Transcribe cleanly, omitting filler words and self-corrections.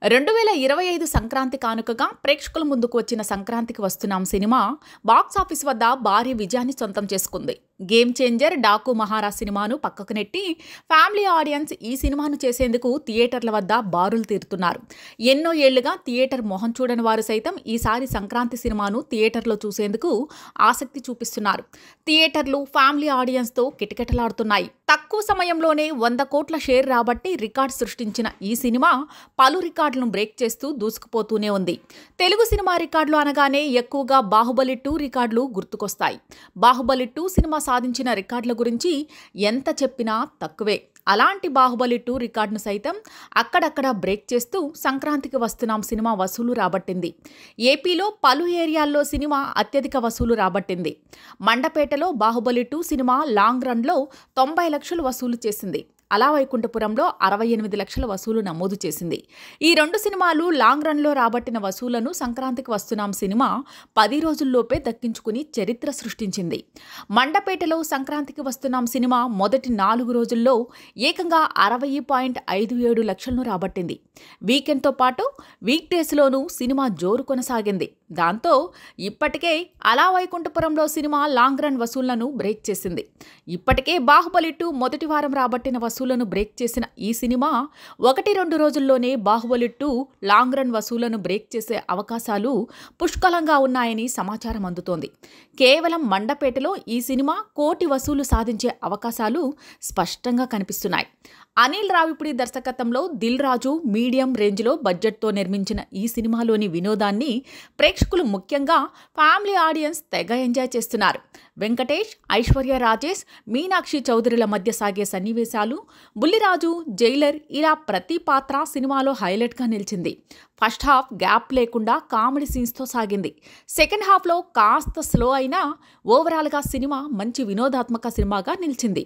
2025 సంక్రాంతి కానుకగా ప్రేక్షకుల ముందుకు వచ్చిన సంక్రాంతికి వస్తున్నాం సినిమా బాక్సాఫీస్ వద్ద భారీ విజయాన్ని సొంతం చేసుకుంది. గేమ్ చేంజర్ డాకు మహారాజ్ సినిమాను పక్కకు నెట్టి ఫ్యామిలీ ఆడియన్స్ ఈ సినిమాను చేసేందుకు థియేటర్ల వద్ద బారులు తీరుతున్నారు. ఎన్నో ఏళ్లుగా థియేటర్ మొహం చూడని వారు సైతం ఈసారి సంక్రాంతి సినిమాను థియేటర్లో చూసేందుకు ఆసక్తి చూపిస్తున్నారు. థియేటర్లు ఫ్యామిలీ ఆడియన్స్తో కిటకిటలాడుతున్నాయి. తక్కువ సమయంలోనే 100 కోట్ల షేర్ రాబట్టి రికార్డు సృష్టించిన ఈ సినిమా పలు రికార్డులను బ్రేక్ చేస్తూ దూసుకుపోతూనే ఉంది. తెలుగు సినిమా రికార్డులు అనగానే ఎక్కువగా బాహుబలి 2 రికార్డులు గుర్తుకొస్తాయి. బాహుబలి 2 సినిమా సాధించిన రికార్డుల గురించి ఎంత చెప్పినా తక్కువే. అలాంటి బాహుబలి 2 రికార్డును సైతం అక్కడక్కడ బ్రేక్ చేస్తూ సంక్రాంతికి వస్తున్నాం సినిమా వసూలు రాబట్టింది. ఏపీలో పలు ఏరియాల్లో సినిమా అత్యధిక వసూలు రాబట్టింది. మండపేటలో బాహుబలి 2 సినిమా లాంగ్ రన్లో 90 లక్షలు వసూలు చేసింది. అలా వైకుంఠపురంలో 68 లక్షల వసూలు నమోదు చేసింది. ఈ రెండు సినిమాలు లాంగ్ రన్లో రాబట్టిన వసూలను సంక్రాంతికి వస్తున్నాం సినిమా 10 రోజుల్లోపే దక్కించుకుని చరిత్ర సృష్టించింది. మండపేటలో సంక్రాంతికి వస్తున్నాం సినిమా మొదటి 4 రోజుల్లో ఏకంగా 60.57 లక్షలను రాబట్టింది. వీకెండ్తో పాటు వీక్ డేస్లోనూ సినిమా జోరు కొనసాగింది. దాంతో ఇప్పటికే అలా వైకుంఠపురంలో సినిమా లాంగ్ రన్ వసూళ్లను బ్రేక్ చేసింది. ఇప్పటికే బాహుబలి 2 మొదటి వారం రాబట్టిన వసూళ్లను బ్రేక్ చేసిన ఈ సినిమా 1-2 రోజుల్లోనే బాహుబలి 2 లాంగ్ రన్ వసూళ్లను బ్రేక్ చేసే అవకాశాలు పుష్కలంగా ఉన్నాయని సమాచారం అందుతోంది. కేవలం మండపేటలో ఈ సినిమా 1 కోటి వసూలు సాధించే అవకాశాలు స్పష్టంగా కనిపిస్తున్నాయి. అనిల్ రావిపూడి దర్శకత్వంలో దిల్ రాజు మీడియం రేంజ్లో బడ్జెట్తో నిర్మించిన ఈ సినిమాలోని వినోదాన్ని ప్రేక్షకులు ముఖ్యంగా ఫ్యామిలీ ఆడియన్స్ తెగ ఎంజాయ్ చేస్తున్నారు. వెంకటేష్, ఐశ్వర్య రాజేష్, మీనాక్షి చౌదరిల మధ్య సాగే సన్నివేశాలు, బుల్లిరాజు, జైలర్ ఇలా ప్రతి పాత్ర సినిమాలో హైలైట్గా నిలిచింది. ఫస్ట్ హాఫ్ గ్యాప్ లేకుండా కామెడీ సీన్స్తో సాగింది. సెకండ్ హాఫ్లో కాస్త స్లో అయినా ఓవరాల్గా సినిమా మంచి వినోదాత్మక సినిమాగా నిలిచింది.